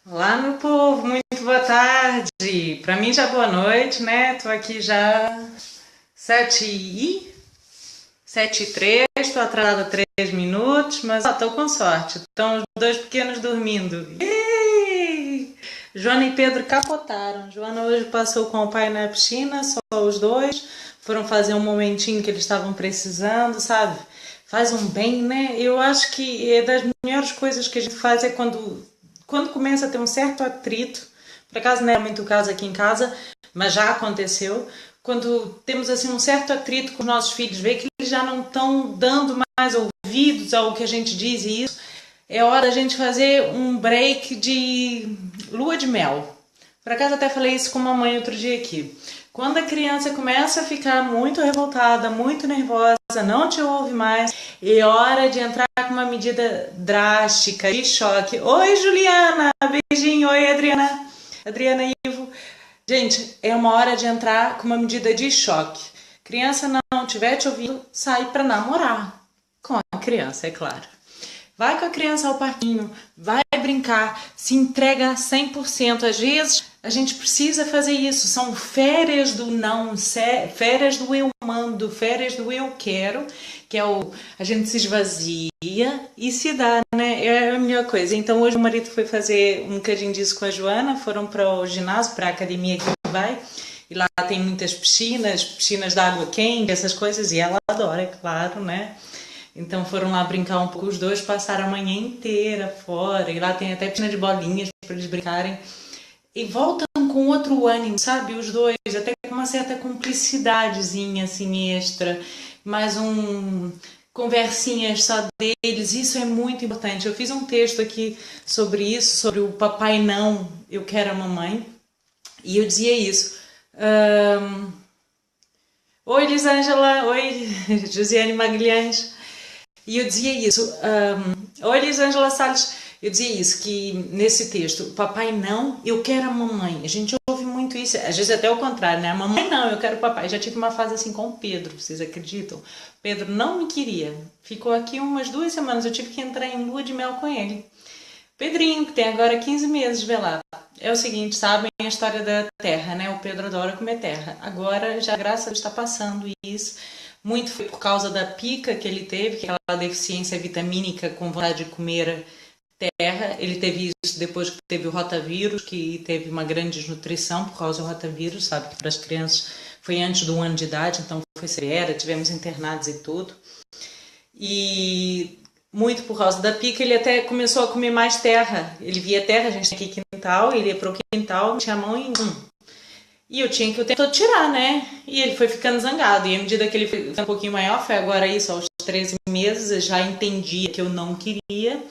Olá, meu povo, muito boa tarde. Para mim já boa noite, né? Tô aqui já 7h03, tô atrasada 3 minutos, mas tô com sorte. Estão os dois pequenos dormindo. Yay! Joana e Pedro capotaram. Joana hoje passou com o pai na piscina, só os dois. Foram fazer um momentinho que eles estavam precisando, sabe? Faz um bem, né? Eu acho que é das melhores coisas que a gente faz é quando começa a ter um certo atrito. Por acaso não é muito o caso aqui em casa, mas já aconteceu. Quando temos assim um certo atrito com os nossos filhos, vê que eles já não estão dando mais ouvidos ao que a gente diz e isso, é hora da gente fazer um break de lua de mel. Por acaso até falei isso com a mamãe outro dia aqui. Quando a criança começa a ficar muito revoltada, muito nervosa, não te ouve mais, é hora de entrar com uma medida drástica, de choque. Oi, Juliana! Beijinho. Oi, Adriana. Adriana e Ivo. Gente, é uma hora de entrar com uma medida de choque. Criança não estiver te ouvindo, sai para namorar. Com a criança, é claro. Vai com a criança ao parquinho, vai brincar, se entrega a 100%. Às vezes a gente precisa fazer isso. São férias do não, férias do eu mando, férias do eu quero, que é a gente se esvazia e se dá, né? É a melhor coisa. Então hoje o marido foi fazer um bocadinho disso com a Joana, foram para o ginásio, para a academia que vai. E lá tem muitas piscinas de água quente, essas coisas, e ela adora, é claro, né? Então foram lá brincar um pouco, os dois passaram a manhã inteira fora, e lá tem até piscina de bolinhas para eles brincarem. E voltam com outro ânimo, sabe? Os dois, até com uma certa cumplicidadezinha assim extra, mais conversinhas só deles, isso é muito importante. Eu fiz um texto aqui sobre isso, sobre o papai não, eu quero a mamãe, e eu dizia isso. Oi, Elisângela, oi, Josiane Magalhães. E eu dizia isso, oi Elisângela Salles, eu dizia isso, que nesse texto, papai não, eu quero a mamãe. A gente ouve muito isso, às vezes até o contrário, né? A mamãe não, eu quero o papai. Já tive uma fase assim com o Pedro, vocês acreditam? Pedro não me queria, ficou aqui umas 2 semanas, eu tive que entrar em lua de mel com ele. Pedrinho, que tem agora 15 meses, vê lá. É o seguinte, sabem a história da terra, né? O Pedro adora comer terra. Agora, já graças a Deus, está passando isso. Muito foi por causa da pica que ele teve, que é aquela deficiência vitamínica com vontade de comer terra. Ele teve isso depois que teve o rotavírus, que teve uma grande desnutrição por causa do rotavírus, sabe? Que para as crianças foi antes do 1 ano de idade, então foi severa, tivemos internados e tudo. E muito por causa da pica, ele até começou a comer mais terra. Ele via terra, a gente tem aqui quintal, ele ia pro quintal, tinha a mão e e eu tinha que o tempo todo tirar, né? E ele foi ficando zangado. E à medida que ele foi ficando um pouquinho maior, foi agora isso, aos 13 meses, eu já entendia que eu não queria,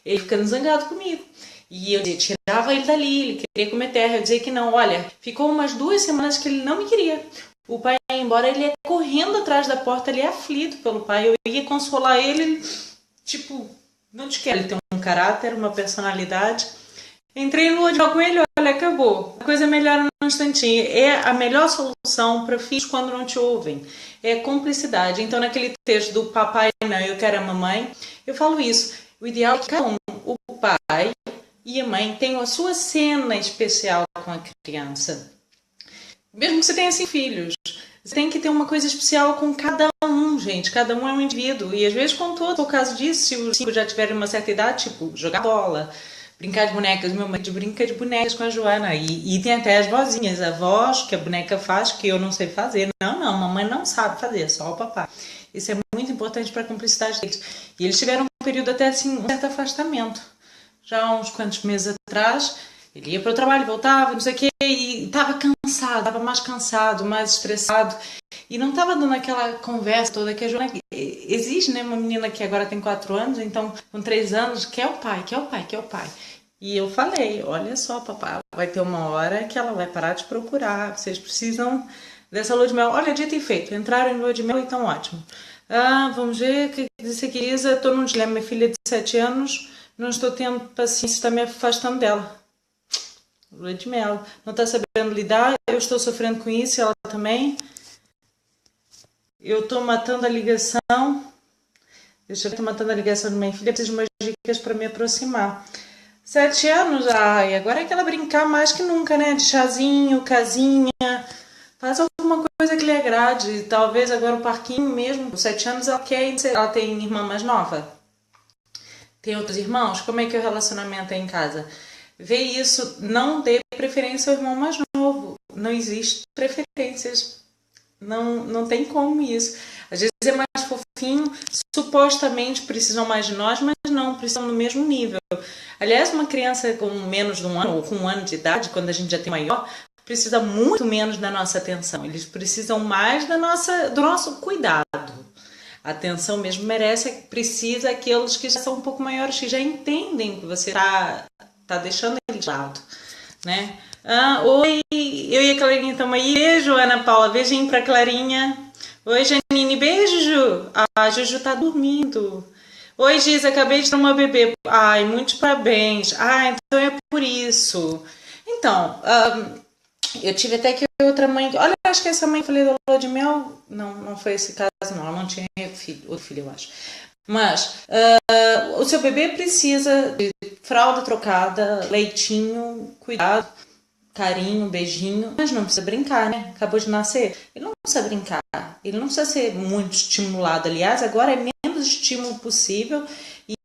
ele ficando zangado comigo. E eu tirava ele dali, ele queria comer terra, eu dizia que não. Olha, ficou umas 2 semanas que ele não me queria. O pai ia embora, ele ia correndo atrás da porta, ele ia aflito pelo pai. Eu ia consolar ele, tipo, não te quero. Ele tem um caráter, uma personalidade. Entrei no lua de mel com ele, olha, acabou. A coisa melhora num instantinho. É a melhor solução para filhos quando não te ouvem. É cumplicidade. Então, naquele texto do papai não, eu quero a mamãe, eu falo isso. O ideal é que cada um, o pai e a mãe, tenham a sua cena especial com a criança. Mesmo que você tenha 5 filhos, você tem que ter uma coisa especial com cada um, gente. Cada um é um indivíduo. E às vezes, com todo o caso disso, se os 5 já tiverem uma certa idade, tipo, jogar bola, brincar de bonecas. Meu marido brinca de bonecas com a Joana. E tem até as vozinhas, a voz que a boneca faz, que eu não sei fazer. Não, mamãe não sabe fazer, só o papai. Isso é muito importante para a cumplicidade deles. E eles tiveram um período até assim, um certo afastamento. Já há uns quantos meses atrás, ele ia para o trabalho, voltava, não sei o quê, e estava cansado, estava mais cansado, mais estressado. E não estava dando aquela conversa toda que a Joana exige, né? Uma menina que agora tem 4 anos, então com 3 anos, quer o pai, quer o pai, quer o pai. E eu falei, olha só, papai, vai ter uma hora que ela vai parar de procurar, vocês precisam dessa lua de mel. Olha, dito e feito, entraram em lua de mel e estão ótimo. Vamos ver, o que disse aqui, Isa? Estou num dilema, minha filha de 7 anos, não estou tendo paciência, está me afastando dela. Lua de mel, não está sabendo lidar, eu estou sofrendo com isso, ela também. Eu estou matando a ligação, deixa eu estar matando a ligação de minha filha, preciso de umas dicas para me aproximar. 7 anos, ai, agora é que ela brincar mais que nunca, né? De chazinho, casinha, faz alguma coisa que lhe agrade. Talvez agora o parquinho mesmo, com 7 anos, ela quer, ela tem irmã mais nova. Tem outros irmãos? Como é que é o relacionamento aí em casa? Vê isso, não dê preferência ao irmão mais novo. Não existe preferências. Não tem como isso. Às vezes é mais fofinho, supostamente precisam mais de nós, mas não, precisam no mesmo nível. Aliás, uma criança com menos de 1 ano ou com 1 ano de idade, quando a gente já tem maior, precisa muito menos da nossa atenção. Eles precisam mais do nosso cuidado. A atenção mesmo precisa aqueles que já são um pouco maiores, que já entendem que você tá deixando ele de lado, né? Oi, eu e a Clarinha estamos aí. Beijo, Ana Paula, beijinho pra Clarinha. Oi, Janine, beijo, Ju. A Juju tá dormindo. Oi, Giz, acabei de ter uma bebê. Ai, muitos parabéns. Então é por isso. Então, eu tive até que outra mãe. Olha, acho que essa mãe que eu falei da lua de mel. Não foi esse caso, não. Ela não tinha outro filho, eu acho. Mas o seu bebê precisa de fralda trocada, leitinho, cuidado, carinho, beijinho. Mas não precisa brincar, né? Acabou de nascer. Ele não precisa brincar. Ele não precisa ser muito estimulado. Aliás, agora é menos estímulo possível.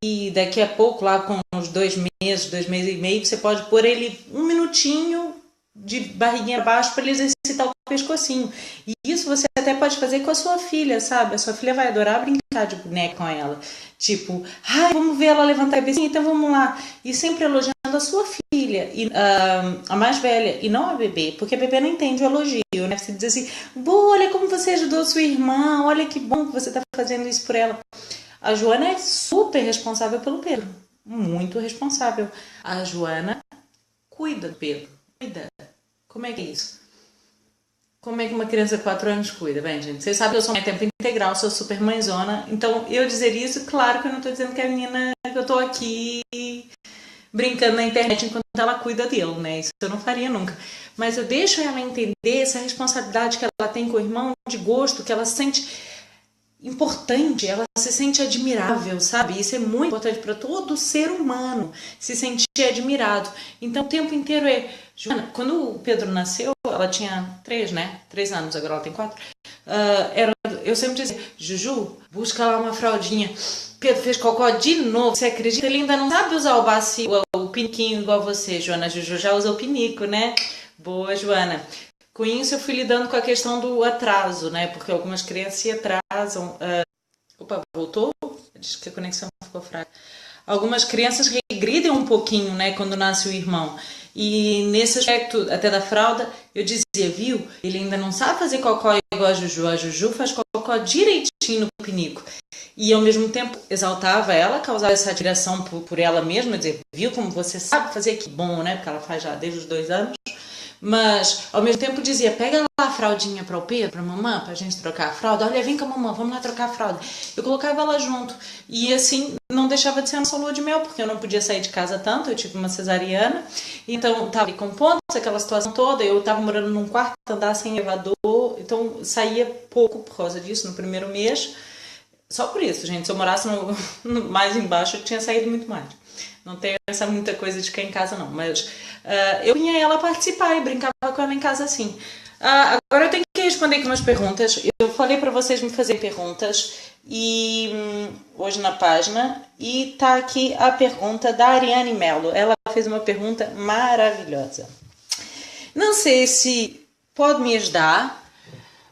E daqui a pouco, lá com uns 2 meses, 2 meses e meio, você pode pôr ele 1 minutinho de barriguinha abaixo para ele exercitar o pescocinho. E isso você até pode fazer com a sua filha, sabe? A sua filha vai adorar brincar de boneca com ela. Tipo, vamos ver ela levantar a cabecinha, então vamos lá. E sempre elogiando a sua filha, a mais velha, e não a bebê, porque a bebê não entende o elogio, né? Você diz assim, boa, olha como você ajudou a sua irmã, olha que bom que você está fazendo isso por ela. A Joana é super responsável pelo Pedro, muito responsável. A Joana cuida do Pedro, cuida. Como é que é isso? Como é que uma criança de 4 anos cuida? Bem, gente, vocês sabem que eu sou mãe tempo integral, sou super mãezona, então eu dizer isso, claro que eu não estou dizendo que a menina, que eu estou aqui brincando na internet enquanto ela cuida dele, né? Isso eu não faria nunca. Mas eu deixo ela entender essa responsabilidade que ela tem com o irmão, de gosto, que ela sente importante, ela se sente admirável, sabe? Isso é muito importante para todo ser humano, se sentir admirado. Então o tempo inteiro Joana, quando o Pedro nasceu, ela tinha 3, né? 3 anos, agora ela tem 4. Eu sempre dizia, Juju, busca lá uma fraldinha. Pedro fez cocó de novo, você acredita? Ele ainda não sabe usar o bacio, o piniquinho igual você, Joana. Juju já usa o pinico, né? Boa, Joana. Com isso eu fui lidando com a questão do atraso, né? Porque algumas crianças se atrasam. Opa, voltou? Diz que a conexão ficou fraca. Algumas crianças regridem um pouquinho, né? Quando nasce o irmão. E nesse aspecto, até da fralda, eu dizia, viu? Ele ainda não sabe fazer cocó igual a Juju. A Juju faz cocó direitinho no pinico. E ao mesmo tempo exaltava ela, causava essa admiração por ela mesma, dizer, viu como você sabe fazer, que bom, né? Porque ela faz já desde os 2 anos. Mas ao mesmo tempo dizia, pega lá a fraldinha para o Pedro, para a mamãe, para a gente trocar a fralda. Olha, vem com a mamãe, vamos lá trocar a fralda. Eu colocava ela junto. E assim, não deixava de ser a nossa lua de mel, porque eu não podia sair de casa tanto, eu tive uma cesariana. Então, estava com pontos, aquela situação toda. Eu estava morando num quarto andar sem elevador, então saía pouco por causa disso no primeiro mês. Só por isso, gente. Se eu morasse mais embaixo, eu tinha saído muito mais. Não tenho essa muita coisa de ficar em casa, não. Mas eu vinha ela participar e brincava com ela em casa assim. Agora eu tenho que responder aqui umas perguntas. Eu falei para vocês me fazerem perguntas e hoje na página. E tá aqui a pergunta da Ariane Mello. Ela fez uma pergunta maravilhosa. Não sei se pode me ajudar,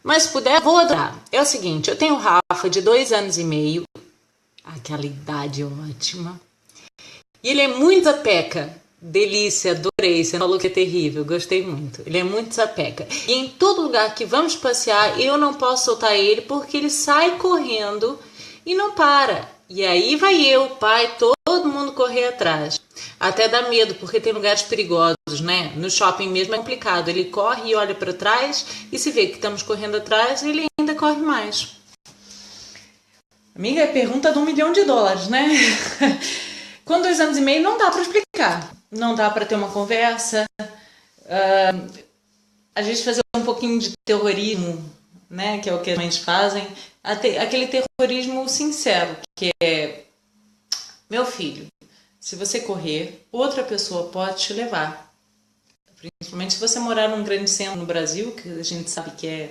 mas se puder, vou adorar. É o seguinte, eu tenho o Rafa de 2 anos e meio. Aquela idade ótima. E ele é muito zapeca. Delícia, adorei. Você falou que é terrível, gostei muito. Ele é muito zapeca. E em todo lugar que vamos passear, eu não posso soltar ele porque ele sai correndo e não para. E aí vai eu, o pai, todo mundo correr atrás. Até dá medo, porque tem lugares perigosos, né? No shopping mesmo é complicado. Ele corre e olha para trás e se vê que estamos correndo atrás, ele ainda corre mais. Amiga, é pergunta de $1 milhão, né? Com 2 anos e meio não dá para explicar, não dá para ter uma conversa, a gente fazer um pouquinho de terrorismo, né, que é o que as mães fazem, aquele terrorismo sincero, que é, meu filho, se você correr, outra pessoa pode te levar. Principalmente se você morar num grande centro no Brasil, que a gente sabe que é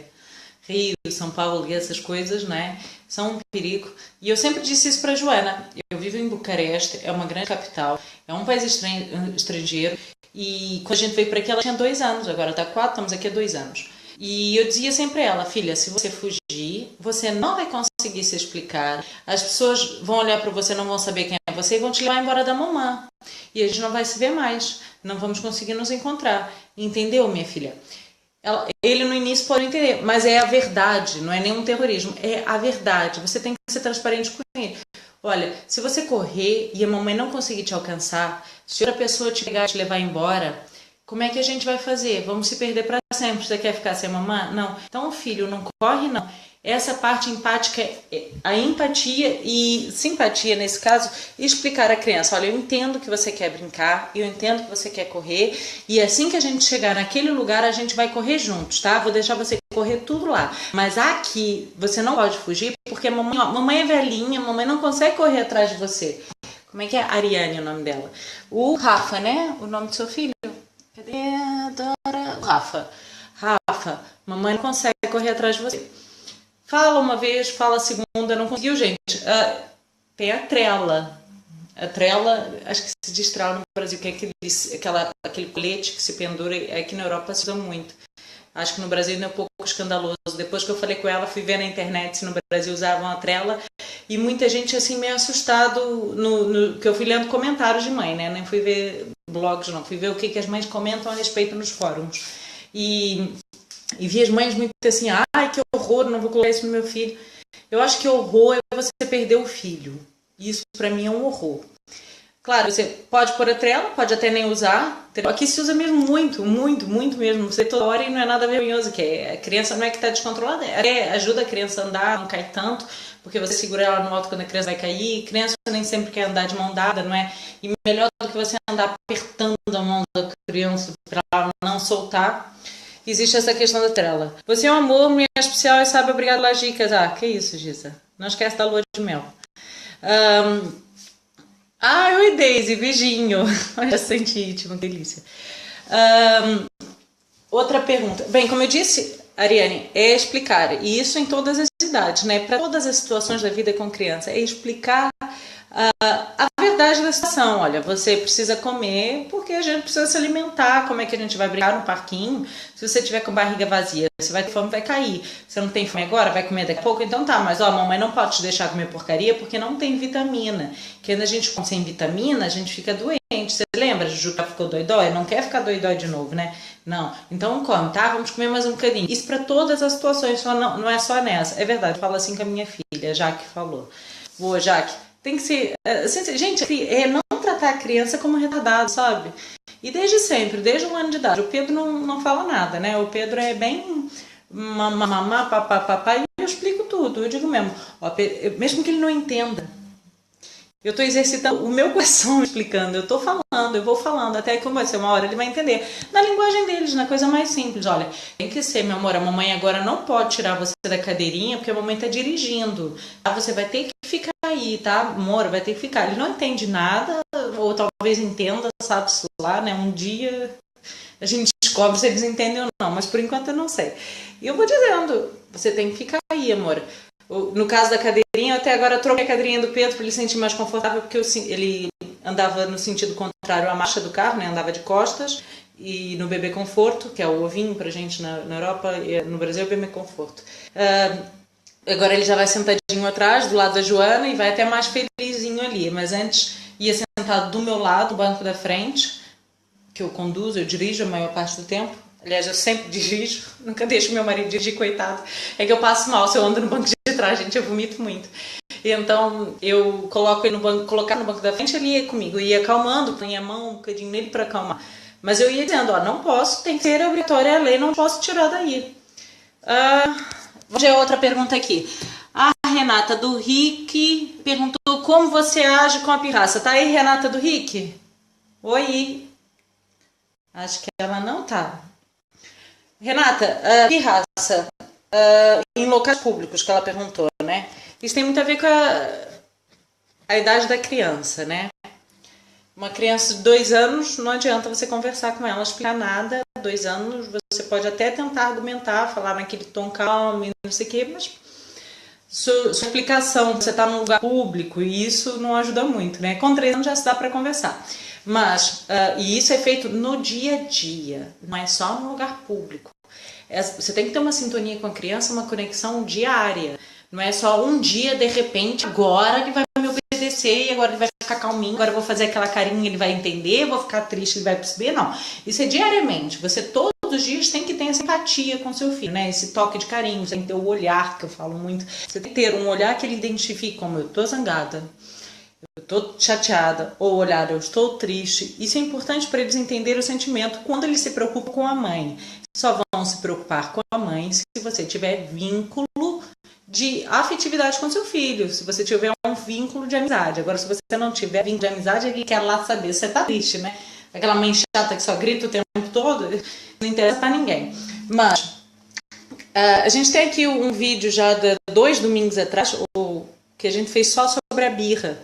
Rio, São Paulo e essas coisas, né? São um perigo. E eu sempre disse isso para Joana. Eu vivo em Bucareste, é uma grande capital, é um país estrangeiro. E quando a gente veio para aqui, ela tinha 2 anos, agora está 4, estamos aqui há 2 anos. E eu dizia sempre a ela, filha, se você fugir, você não vai conseguir se explicar. As pessoas vão olhar para você, não vão saber quem é você e vão te levar embora da mamã. E a gente não vai se ver mais, não vamos conseguir nos encontrar. Entendeu, minha filha? Ele no início pode entender, mas é a verdade, não é nenhum terrorismo, é a verdade. Você tem que ser transparente com ele. Olha, se você correr e a mamãe não conseguir te alcançar, se outra pessoa te pegar e te levar embora, como é que a gente vai fazer? Vamos se perder para sempre. Você quer ficar sem mamãe? Não. Então, filho, não corre, não. Essa parte empática, a empatia e simpatia, nesse caso, explicar à criança, olha, eu entendo que você quer brincar, eu entendo que você quer correr, e assim que a gente chegar naquele lugar, a gente vai correr juntos, tá? Vou deixar você correr tudo lá. Mas aqui, você não pode fugir, porque mamãe é velhinha, mamãe não consegue correr atrás de você. Como é que é? Ariane é o nome dela. O Rafa, né? O nome do seu filho? Cadê a Dora? Rafa. Rafa, mamãe não consegue correr atrás de você. Fala uma vez, fala a segunda, não conseguiu, gente. Tem a trela. A trela, acho que se diz trela no Brasil, que é aquele colete que se pendura, aqui na Europa se usa muito. Acho que no Brasil ainda é um pouco escandaloso. Depois que eu falei com ela, fui ver na internet se no Brasil usavam a trela. E muita gente assim meio assustado, que eu fui lendo comentários de mãe, né? Nem fui ver blogs, não. Fui ver o que as mães comentam a respeito nos fóruns. E vi as mães muito assim, ai que horror, não vou colocar isso no meu filho. Eu acho que horror é você perder o filho. Isso pra mim é um horror. Claro, você pode pôr a trela, pode até nem usar. Aqui se usa mesmo muito, muito, muito mesmo. Você toda hora e não é nada vergonhoso, que a criança não é que está descontrolada, ajuda a criança a andar, não cai tanto, porque você segura ela no alto quando a criança vai cair. Criança nem sempre quer andar de mão dada, não é? E melhor do que você andar apertando a mão da criança para ela não soltar, existe essa questão da trela. Você é um amor, mulher especial e sabe obrigado pelas dicas. Que isso, Giza? Não esquece da lua de mel. Oi Daisy, beijinho. Olha, senti íntimo, que delícia. Outra pergunta. Bem, como eu disse, Ariane, é explicar, e isso em todas as idades, né? Para todas as situações da vida com criança, é explicar a verdade da situação. Olha, você precisa comer porque a gente precisa se alimentar. Como é que a gente vai brincar no parquinho se você tiver com barriga vazia? Você vai ter fome, vai cair. Você não tem fome agora, vai comer daqui a pouco? Então tá, mas a mamãe não pode te deixar comer porcaria porque não tem vitamina. Quando a gente come sem vitamina, a gente fica doente. Você lembra? A Juca ficou doidói? Não quer ficar doidói de novo, né? Não. Então come, tá? Vamos comer mais um bocadinho. Isso para todas as situações, só não é só nessa. É verdade, eu falo assim com a minha filha, a Jaque falou. Boa, Jaque. Tem que ser... gente, é não tratar a criança como retardado, sabe? E desde sempre, desde 1 ano de idade. O Pedro não fala nada, né? O Pedro é bem mamá, papá, e eu explico tudo. Eu digo mesmo, mesmo que ele não entenda, eu estou exercitando o meu coração explicando, eu estou falando, eu vou falando, até que vai ser uma hora ele vai entender. Na linguagem deles, na coisa mais simples. Olha, tem que ser, meu amor, a mamãe agora não pode tirar você da cadeirinha porque a mamãe está dirigindo. Tá? Você vai ter que ficar aí, tá? Amor, vai ter que ficar. Ele não entende nada, ou talvez entenda, sabe-se lá, né? Um dia a gente descobre se eles entendem ou não, mas por enquanto eu não sei. E eu vou dizendo, você tem que ficar aí, amor. No caso da cadeirinha, eu até agora troquei a cadeirinha do Pedro para ele se sentir mais confortável, porque ele andava no sentido contrário à marcha do carro, né? Andava de costas, e no bebê conforto, que é o ovinho pra gente na Europa, e no Brasil é o bebê conforto. Agora ele já vai sentadinho atrás, do lado da Joana, e vai até mais felizinho ali, mas antes ia sentado do meu lado, o banco da frente, que eu conduzo, eu dirijo a maior parte do tempo. Aliás, eu sempre dirijo, nunca deixo meu marido dirigir, coitado. É que eu passo mal se eu ando no banco de trás, gente, eu vomito muito. E então eu coloco ele no banco, colocar no banco da frente, ele ia comigo, ia acalmando, punha a mão um bocadinho nele para acalmar. Mas eu ia dizendo, não posso, tem que ser obrigatória a lei, não posso tirar daí. Vamos ver outra pergunta aqui. A Renata do Rick perguntou como você age com a pirraça. Tá aí, Renata do Rick? Oi. Acho que ela não tá. Renata, pirraça em locais públicos, que ela perguntou, né? Isso tem muito a ver com a idade da criança, né? Uma criança de 2 anos, não adianta você conversar com ela, explicar nada. 2 anos, você pode até tentar argumentar, falar naquele tom calmo, não sei o quê, mas sua explicação, você está num lugar público, e isso não ajuda muito, né? Com 3 anos já se dá para conversar. Mas, e isso é feito no dia a dia, não é só no lugar público. Você tem que ter uma sintonia com a criança, uma conexão diária. Não é só um dia, de repente, agora ele vai me obedecer, e agora ele vai ficar calminho, agora eu vou fazer aquela carinha, ele vai entender, vou ficar triste, ele vai perceber. Não, isso é diariamente. Você todos os dias tem que ter essa empatia com seu filho, né? Esse toque de carinho, você tem que ter o olhar, que eu falo muito. Você tem que ter um olhar que ele identifique como eu tô zangada, eu estou chateada, ou olhar, eu estou triste. Isso é importante para eles entenderem o sentimento quando eles se preocupam com a mãe. Só vão se preocupar com a mãe se você tiver vínculo de afetividade com seu filho, se você tiver um vínculo de amizade. Agora, se você não tiver vínculo de amizade, ele quer lá saber se você tá triste, né? Aquela mãe chata que só grita o tempo todo, não interessa pra ninguém. Mas a gente tem aqui um vídeo já de 2 domingos atrás, que a gente fez só sobre a birra.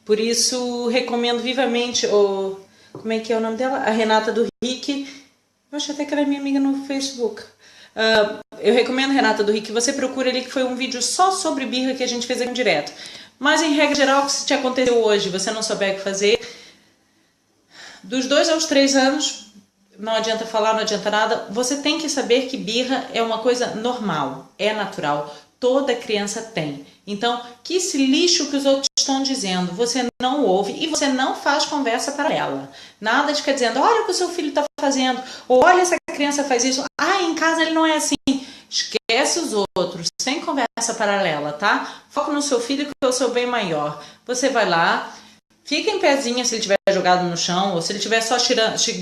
Por isso, recomendo vivamente, como é que é o nome dela? A Renata do Rick. Eu acho até que ela é minha amiga no Facebook. Eu recomendo, Renata do Rick, que você procure ali, que foi um vídeo só sobre birra que a gente fez aqui direto. Mas, em regra geral, se te aconteceu hoje e você não souber o que fazer, dos 2 aos 3 anos, não adianta falar, não adianta nada, você tem que saber que birra é uma coisa normal, é natural. Toda criança tem. Então, que se lixe o que os outros estão dizendo. Você não ouve e você não faz conversa paralela. Nada de ficar dizendo, olha o que o seu filho está fazendo. Ou olha, essa criança faz isso. Ah, em casa ele não é assim. Esquece os outros, sem conversa paralela, tá? Foca no seu filho, que é o seu bem maior. Você vai lá, fica em pezinha se ele estiver jogado no chão, ou se ele estiver só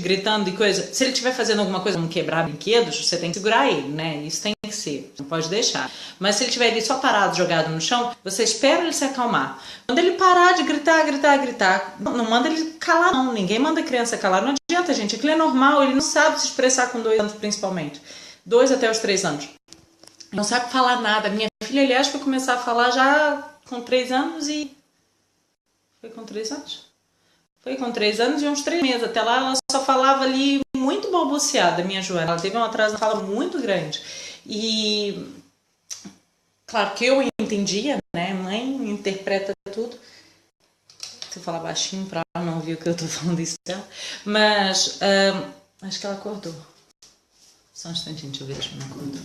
gritando e coisa. Se ele estiver fazendo alguma coisa como quebrar brinquedos, você tem que segurar ele, né? Isso tem que ser, não pode deixar. Mas se ele estiver ali só parado, jogado no chão, você espera ele se acalmar. Quando ele parar de gritar, não manda ele calar, não. Ninguém manda a criança calar. Não adianta, gente. Aquilo é normal, ele não sabe se expressar com 2 anos, principalmente. 2 até os 3 anos. Não sabe falar nada. Minha filha, aliás, foi começar a falar já com 3 anos e... Foi com 3 anos? Foi com 3 anos e uns 3 meses. Até lá ela só falava ali muito balbuciada, minha Joana. Ela teve um atraso na fala muito grande. E... Claro que eu entendia, né? Mãe interpreta tudo. Se eu falar baixinho pra ela não ouvir o que eu tô falando isso dela. Mas... acho que ela acordou. Só um instantinho, deixa eu ver se ela acordou.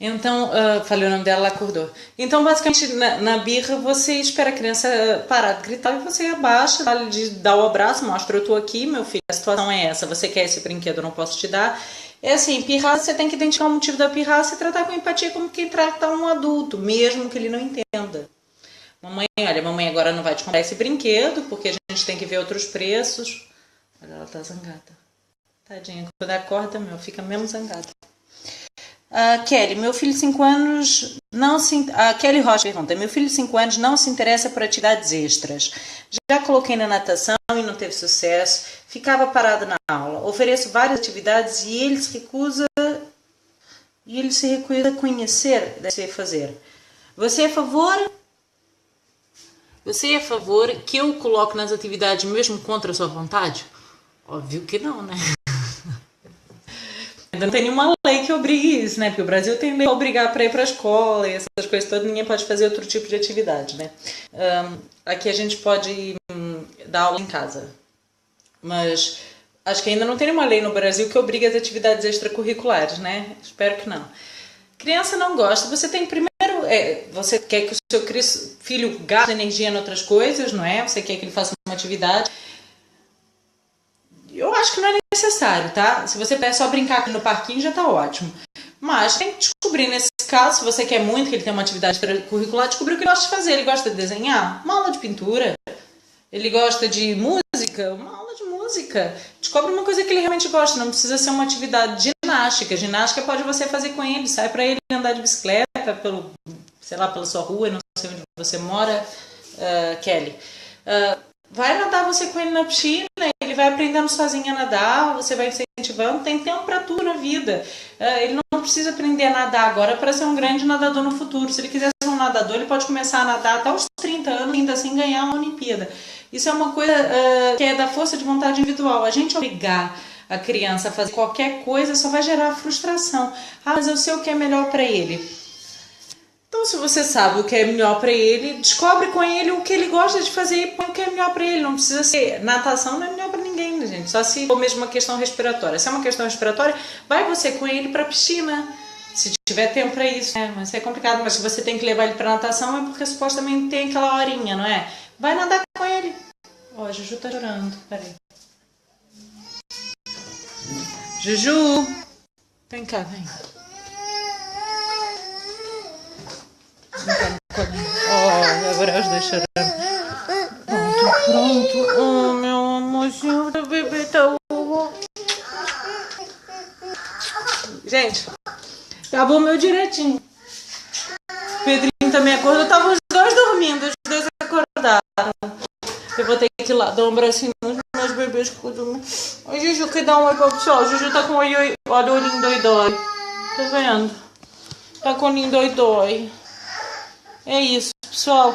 Então, falei o nome dela, ela acordou. Então, basicamente, na birra, você espera a criança parar de gritar e você abaixa, dá o abraço, mostra, eu tô aqui, meu filho, a situação é essa, você quer esse brinquedo, eu não posso te dar. É assim, pirraça, você tem que identificar o motivo da pirraça e tratar com empatia como quem trata um adulto, mesmo que ele não entenda. Mamãe, olha, mamãe agora não vai te comprar esse brinquedo, porque a gente tem que ver outros preços. Olha, ela tá zangada. Tadinha, quando acorda, fica mesmo zangada. Kelly, meu filho de 5 anos não se... Kelly Rocha pergunta, meu filho de 5 anos não se interessa por atividades extras. Já coloquei na natação e não teve sucesso. Ficava parado na aula. Ofereço várias atividades e ele se recusa a conhecer, deve fazer. Você é a favor que eu coloque nas atividades mesmo contra a sua vontade? Óbvio que não, né? Não tem nenhuma lei que obrigue isso, né? Porque o Brasil tem lei que obrigar para ir para a escola e essas coisas todas, ninguém pode fazer outro tipo de atividade, né? Aqui a gente pode dar aula em casa, mas acho que ainda não tem nenhuma lei no Brasil que obrigue as atividades extracurriculares, né? Espero que não. Criança não gosta, você tem primeiro... você quer que o seu filho gaste energia em outras coisas, não é? Você quer que ele faça uma atividade... Eu acho que não é necessário, tá? Se você puder só brincar aqui no parquinho, já tá ótimo. Mas tem que descobrir nesse caso, se você quer muito que ele tenha uma atividade curricular, descobrir o que ele gosta de fazer. Ele gosta de desenhar? Uma aula de pintura. Ele gosta de música? Uma aula de música. Descobre uma coisa que ele realmente gosta, não precisa ser uma atividade de ginástica. Ginástica pode você fazer com ele, sai pra ele andar de bicicleta pela sua rua, não sei onde você mora, Kelly. Vai nadar você com ele na piscina, ele vai aprendendo sozinho a nadar, você vai incentivando, tem tempo para tudo na vida. Ele não precisa aprender a nadar agora para ser um grande nadador no futuro. Se ele quiser ser um nadador, ele pode começar a nadar até os 30 anos e ainda assim ganhar uma Olimpíada. Isso é uma coisa que é da força de vontade individual. A gente obrigar a criança a fazer qualquer coisa só vai gerar frustração. Ah, mas eu sei o que é melhor para ele. Então, se você sabe o que é melhor para ele, descobre com ele o que ele gosta de fazer e põe o que é melhor para ele. Não precisa ser. Natação não é melhor para ninguém, gente. Só se for mesmo uma questão respiratória. Se é uma questão respiratória, vai você com ele para a piscina. Se tiver tempo para isso, né? Mas é complicado. Mas se você tem que levar ele para natação, é porque supostamente tem aquela horinha, não é? Vai nadar com ele. Ó, a Juju tá chorando. Peraí. Juju! Vem cá, vem. Oh, agora os dois chorando. Pronto. Oh, meu amorzinho, o bebê tá... Gente, acabou meu direitinho. Pedrinho também acordou. Estavam os dois dormindo, os dois acordaram. Eu vou ter que ir lá dar um abracinho nos meus bebês que eu dormi. O Juju quer dar um oi pro pessoal. O Juju tá com o olhinho dói. Tá vendo? Tá com o olhinho dói. É isso, pessoal.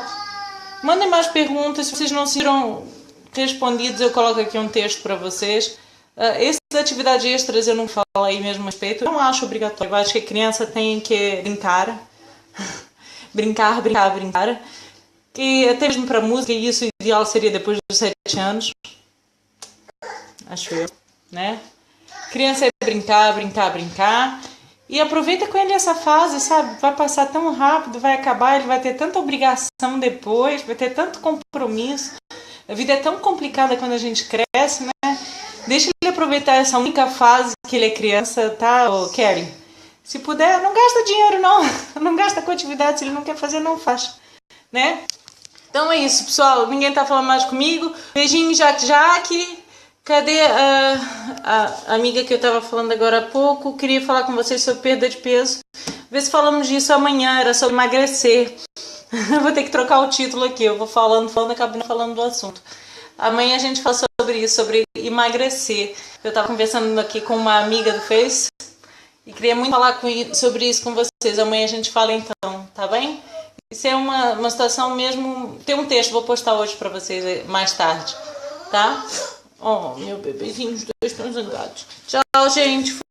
Mandem mais perguntas. Se vocês não serão respondidos, eu coloco aqui um texto para vocês. Essas atividades extras eu não falo aí mesmo a respeito. Eu não acho obrigatório. Eu acho que a criança tem que brincar. brincar. E até mesmo para música, e isso ideal seria depois dos 7 anos. Acho eu, né? Criança é brincar. E aproveita com ele essa fase, sabe? Vai passar tão rápido, vai acabar, ele vai ter tanta obrigação depois, vai ter tanto compromisso. A vida é tão complicada quando a gente cresce, né? Deixa ele aproveitar essa única fase que ele é criança, tá, Kelly? Se puder, não gasta dinheiro, não. Não gasta com atividade, se ele não quer fazer, não faz, né? Então é isso, pessoal. Ninguém tá falando mais comigo. Beijinho, Jaque. Cadê a amiga que eu tava falando agora há pouco? Queria falar com vocês sobre perda de peso. Vê se falamos disso amanhã, era sobre emagrecer. Vou ter que trocar o título aqui. Eu vou falando, acabo não falando do assunto. Amanhã a gente fala sobre isso, sobre emagrecer. Eu tava conversando aqui com uma amiga do Face e queria muito falar sobre isso com vocês. Amanhã a gente fala então, tá bem? Isso é uma situação mesmo... Tem um texto, vou postar hoje pra vocês mais tarde, tá? Oh, meu bebezinho, os dois estão zangados. Tchau, gente.